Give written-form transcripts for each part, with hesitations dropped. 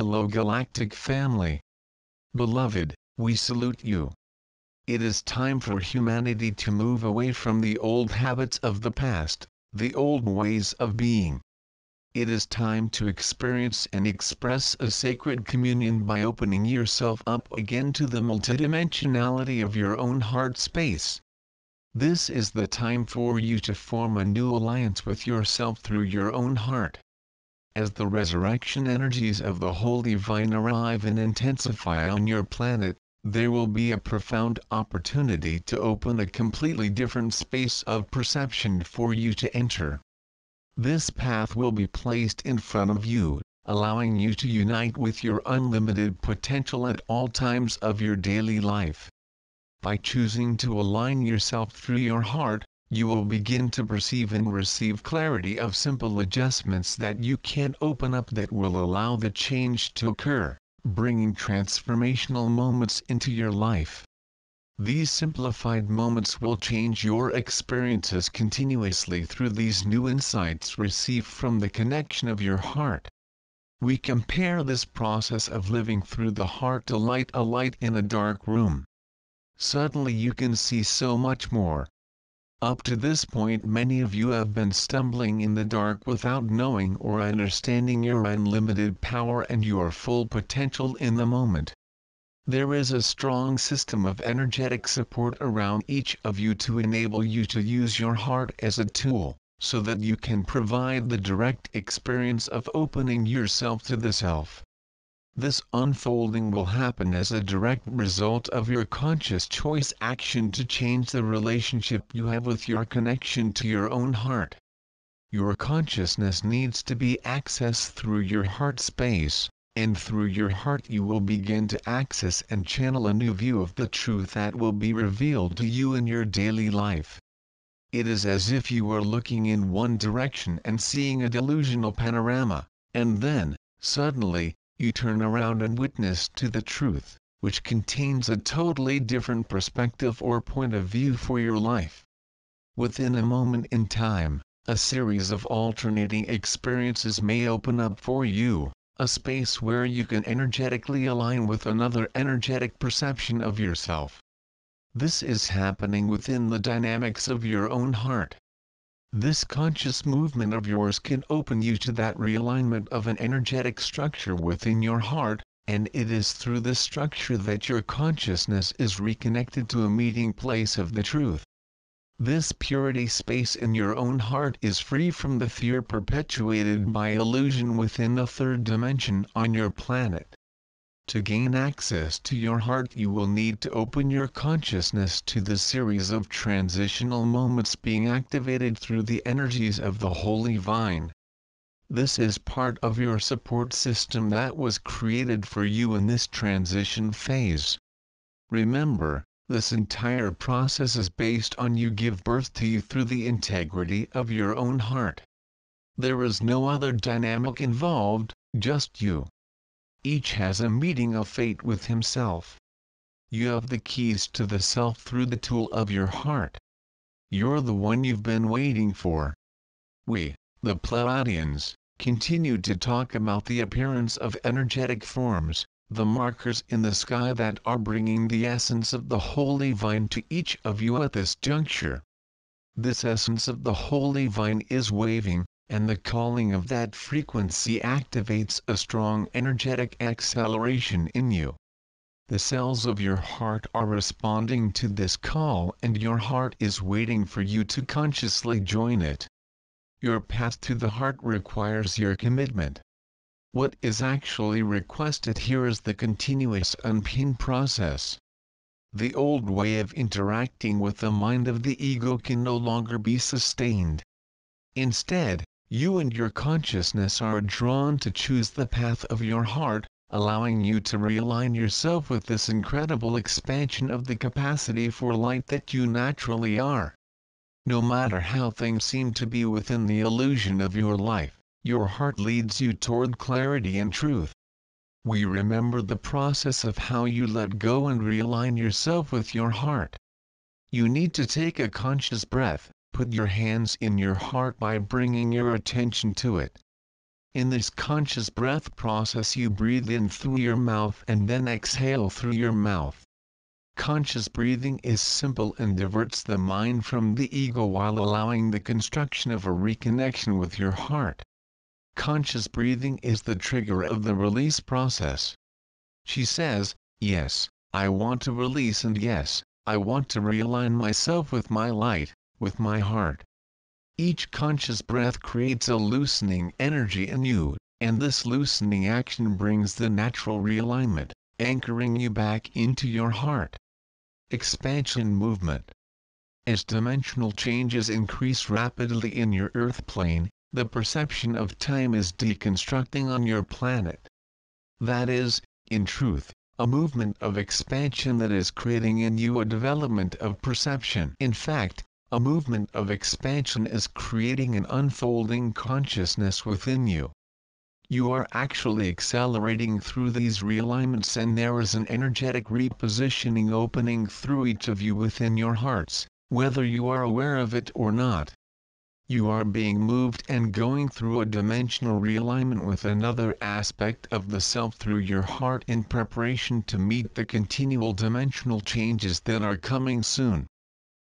Hello Galactic family. Beloved, we salute you. It is time for humanity to move away from the old habits of the past, the old ways of being. It is time to experience and express a sacred communion by opening yourself up again to the multidimensionality of your own heart space. This is the time for you to form a new alliance with yourself through your own heart. As the resurrection energies of the Holy Vine arrive and intensify on your planet, there will be a profound opportunity to open a completely different space of perception for you to enter. This path will be placed in front of you, allowing you to unite with your unlimited potential at all times of your daily life. By choosing to align yourself through your heart, you will begin to perceive and receive clarity of simple adjustments that you can open up that will allow the change to occur, bringing transformational moments into your life. These simplified moments will change your experiences continuously through these new insights received from the connection of your heart. We compare this process of living through the heart to light a light in a dark room. Suddenly you can see so much more. Up to this point many of you have been stumbling in the dark without knowing or understanding your unlimited power and your full potential in the moment. There is a strong system of energetic support around each of you to enable you to use your heart as a tool, so that you can provide the direct experience of opening yourself to the self. This unfolding will happen as a direct result of your conscious choice action to change the relationship you have with your connection to your own heart. Your consciousness needs to be accessed through your heart space, and through your heart you will begin to access and channel a new view of the truth that will be revealed to you in your daily life. It is as if you were looking in one direction and seeing a delusional panorama, and then, suddenly, you turn around and witness to the truth, which contains a totally different perspective or point of view for your life. Within a moment in time, a series of alternating experiences may open up for you, a space where you can energetically align with another energetic perception of yourself. This is happening within the dynamics of your own heart. This conscious movement of yours can open you to that realignment of an energetic structure within your heart, and it is through this structure that your consciousness is reconnected to a meeting place of the truth. This purity space in your own heart is free from the fear perpetuated by illusion within the third dimension on your planet. To gain access to your heart you will need to open your consciousness to the series of transitional moments being activated through the energies of the Holy Vine. This is part of your support system that was created for you in this transition phase. Remember, this entire process is based on you give birth to you through the integrity of your own heart. There is no other dynamic involved, just you. Each has a meeting of fate with himself. You have the keys to the self through the tool of your heart. You're the one you've been waiting for. We, the Pleiadians, continue to talk about the appearance of energetic forms, the markers in the sky that are bringing the essence of the Holy Vine to each of you at this juncture. This essence of the Holy Vine is waving, and the calling of that frequency activates a strong energetic acceleration in you. The cells of your heart are responding to this call and your heart is waiting for you to consciously join it. Your path to the heart requires your commitment. What is actually requested here is the continuous unpin process. The old way of interacting with the mind of the ego can no longer be sustained. Instead, you and your consciousness are drawn to choose the path of your heart, allowing you to realign yourself with this incredible expansion of the capacity for light that you naturally are. No matter how things seem to be within the illusion of your life, your heart leads you toward clarity and truth. We remember the process of how you let go and realign yourself with your heart. You need to take a conscious breath. Put your hands in your heart by bringing your attention to it. In this conscious breath process you breathe in through your mouth and then exhale through your mouth. Conscious breathing is simple and diverts the mind from the ego while allowing the construction of a reconnection with your heart. Conscious breathing is the trigger of the release process. She says, yes, I want to release, and yes, I want to realign myself with my light, with my heart. Each conscious breath creates a loosening energy in you, and this loosening action brings the natural realignment, anchoring you back into your heart. Expansion movement. As dimensional changes increase rapidly in your earth plane, the perception of time is deconstructing on your planet. That is, in truth, a movement of expansion that is creating in you a development of perception. In fact, a movement of expansion is creating an unfolding consciousness within you. You are actually accelerating through these realignments, and there is an energetic repositioning opening through each of you within your hearts, whether you are aware of it or not. You are being moved and going through a dimensional realignment with another aspect of the self through your heart in preparation to meet the continual dimensional changes that are coming soon.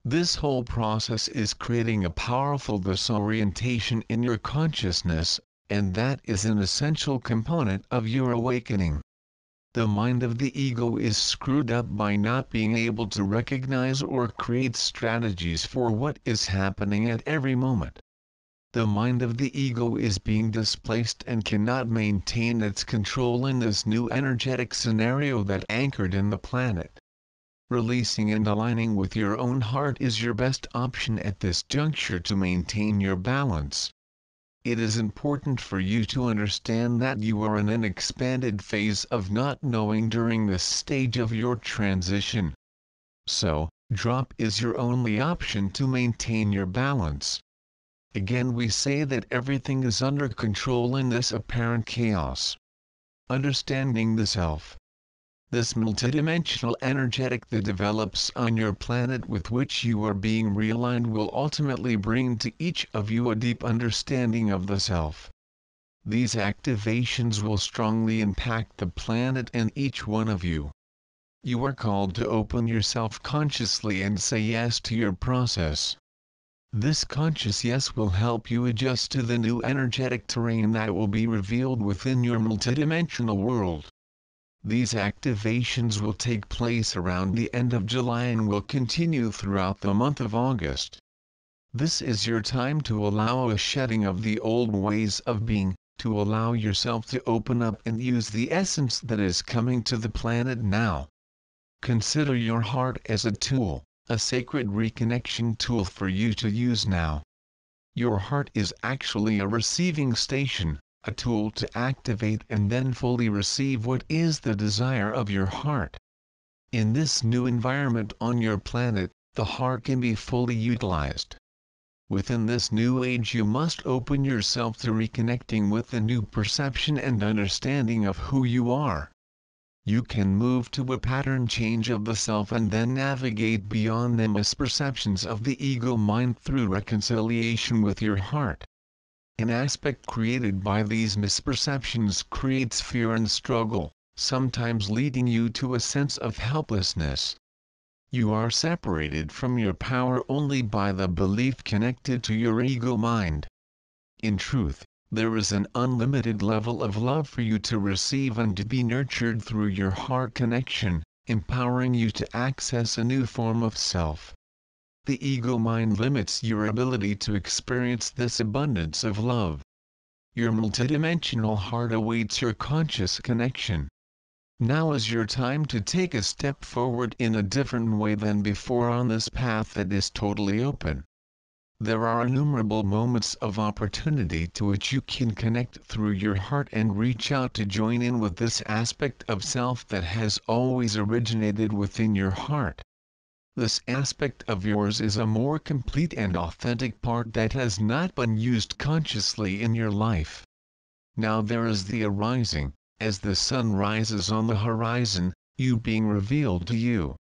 This whole process is creating a powerful disorientation in your consciousness, and that is an essential component of your awakening. The mind of the ego is screwed up by not being able to recognize or create strategies for what is happening at every moment. The mind of the ego is being displaced and cannot maintain its control in this new energetic scenario that anchored in the planet. Releasing and aligning with your own heart is your best option at this juncture to maintain your balance. It is important for you to understand that you are in an expanded phase of not knowing during this stage of your transition. So, drop is your only option to maintain your balance. Again, we say that everything is under control in this apparent chaos. Understanding the self. This multidimensional energetic that develops on your planet with which you are being realigned will ultimately bring to each of you a deep understanding of the self. These activations will strongly impact the planet and each one of you. You are called to open yourself consciously and say yes to your process. This conscious yes will help you adjust to the new energetic terrain that will be revealed within your multidimensional world. These activations will take place around the end of July and will continue throughout the month of August. This is your time to allow a shedding of the old ways of being, to allow yourself to open up and use the essence that is coming to the planet now. Consider your heart as a tool, a sacred reconnection tool for you to use now. Your heart is actually a receiving station, a tool to activate and then fully receive what is the desire of your heart. In this new environment on your planet, the heart can be fully utilized. Within this new age you must open yourself to reconnecting with the new perception and understanding of who you are. You can move to a pattern change of the self and then navigate beyond the misperceptions of the ego mind through reconciliation with your heart. An aspect created by these misperceptions creates fear and struggle, sometimes leading you to a sense of helplessness. You are separated from your power only by the belief connected to your ego mind. In truth, there is an unlimited level of love for you to receive and to be nurtured through your heart connection, empowering you to access a new form of self. The ego mind limits your ability to experience this abundance of love. Your multidimensional heart awaits your conscious connection. Now is your time to take a step forward in a different way than before on this path that is totally open. There are innumerable moments of opportunity to which you can connect through your heart and reach out to join in with this aspect of self that has always originated within your heart. This aspect of yours is a more complete and authentic part that has not been used consciously in your life. Now there is the arising, as the sun rises on the horizon, you being revealed to you.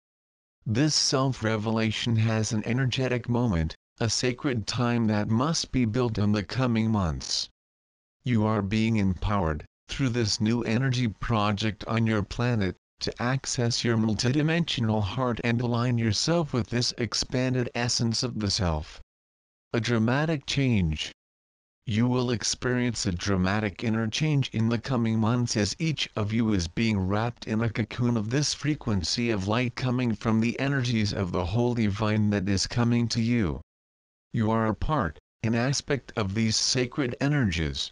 This self-revelation has an energetic moment, a sacred time that must be built in the coming months. You are being empowered, through this new energy project on your planet, to access your multidimensional heart and align yourself with this expanded essence of the self. A dramatic change. You will experience a dramatic inner change in the coming months as each of you is being wrapped in a cocoon of this frequency of light coming from the energies of the Holy Vine that is coming to you. You are a part, an aspect of these sacred energies.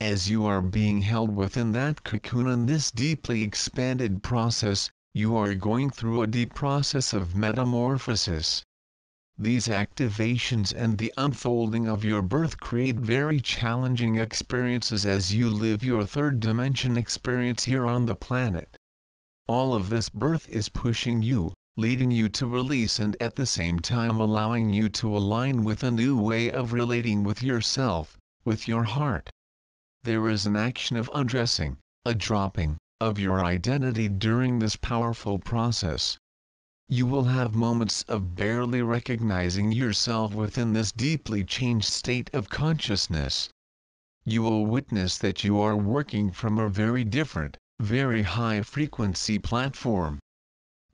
As you are being held within that cocoon in this deeply expanded process, you are going through a deep process of metamorphosis. These activations and the unfolding of your birth create very challenging experiences as you live your third dimension experience here on the planet. All of this birth is pushing you, leading you to release and at the same time allowing you to align with a new way of relating with yourself, with your heart. There is an action of undressing, a dropping, of your identity during this powerful process. You will have moments of barely recognizing yourself within this deeply changed state of consciousness. You will witness that you are working from a very different, very high-frequency platform.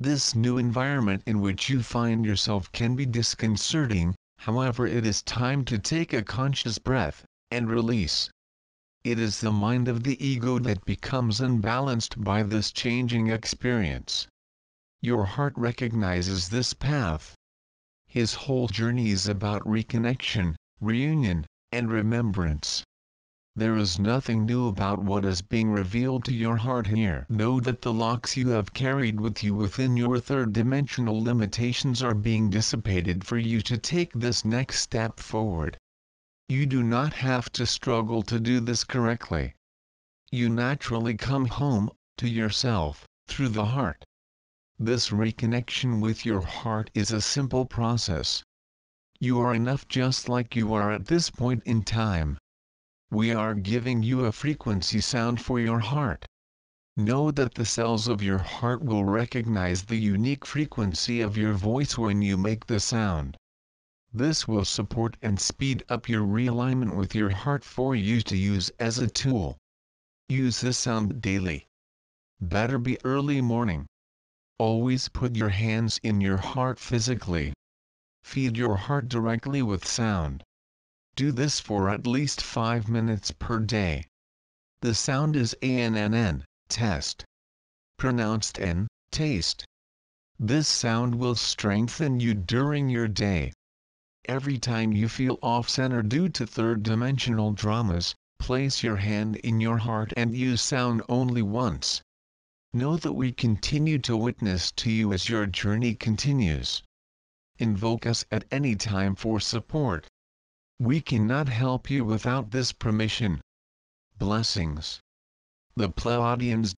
This new environment in which you find yourself can be disconcerting, however it is time to take a conscious breath, and release. It is the mind of the ego that becomes unbalanced by this changing experience. Your heart recognizes this path. His whole journey is about reconnection, reunion, and remembrance. There is nothing new about what is being revealed to your heart here. Know that the locks you have carried with you within your third-dimensional limitations are being dissipated for you to take this next step forward. You do not have to struggle to do this correctly. You naturally come home, to yourself, through the heart. This reconnection with your heart is a simple process. You are enough just like you are at this point in time. We are giving you a frequency sound for your heart. Know that the cells of your heart will recognize the unique frequency of your voice when you make the sound. This will support and speed up your realignment with your heart for you to use as a tool. Use this sound daily. Better be early morning. Always put your hands in your heart physically. Feed your heart directly with sound. Do this for at least 5 minutes per day. The sound is ANNN, test. Pronounced N, taste. This sound will strengthen you during your day. Every time you feel off-center due to third-dimensional dramas, place your hand in your heart and use sound only once. Know that we continue to witness to you as your journey continues. Invoke us at any time for support. We cannot help you without this permission. Blessings. The Pleiadians